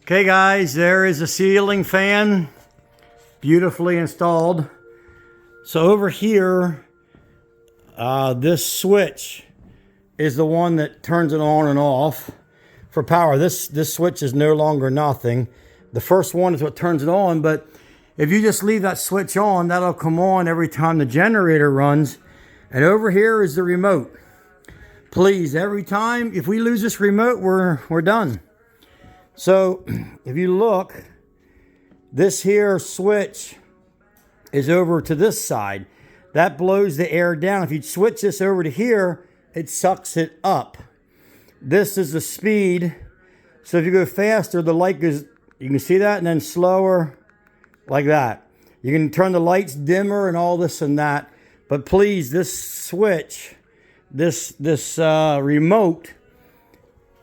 Okay guys, there is a ceiling fan, beautifully installed. So over here, this switch is the one that turns it on and off for power. This switch is no longer nothing. The first one is what turns it on, but if you just leave that switch on, that'll come on every time the generator runs. And over here is the remote. Please, every time, if we lose this remote, we're done. So if you look, this here switch is over to this side. That blows the air down. If you switch this over to here, it sucks it up. This is the speed. So if you go faster, the light goes, you can see that, and then slower, like that. You can turn the lights dimmer and all this and that. But please, this switch, this remote,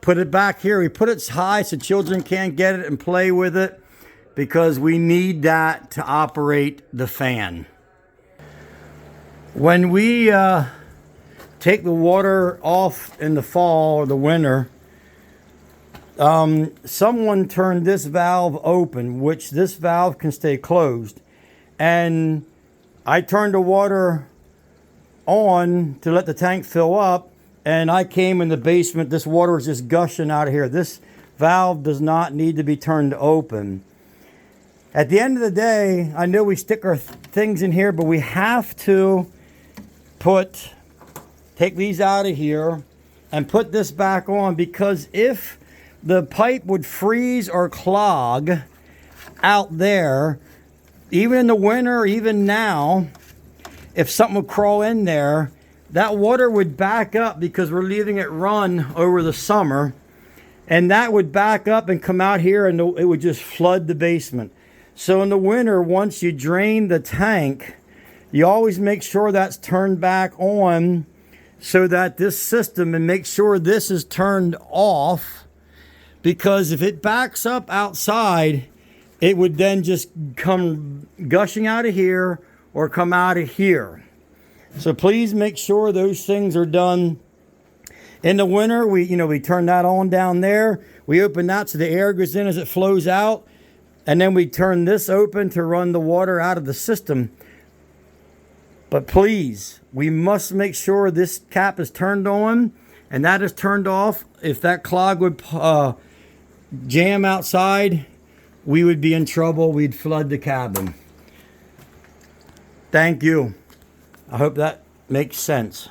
put it back here. We put it high so children can't get it and play with it, because we need that to operate the fan. When we take the water off in the fall or the winter, someone turned this valve open, which this valve can stay closed. And I turned the water on to let the tank fill up, and I came in the basement. This water is just gushing out of here. This valve does not need to be turned open. At the end of the day, I know we stick our things in here, but we have to take these out of here and put this back on, because if the pipe would freeze or clog out there, even in the winter, even now, if something would crawl in there, that water would back up, because we're leaving it run over the summer, and that would back up and come out here, and it would just flood the basement. So in the winter, once you drain the tank, you always make sure that's turned back on, so that this system, and make sure this is turned off, because if it backs up outside, it would then just come gushing out of here or come out of here. So please make sure those things are done. In the winter, we turn that on down there. We open that so the air goes in as it flows out. And then we turn this open to run the water out of the system. But please, we must make sure this cap is turned on and that is turned off. If that clog would jam outside, we would be in trouble. We'd flood the cabin. Thank you. I hope that makes sense.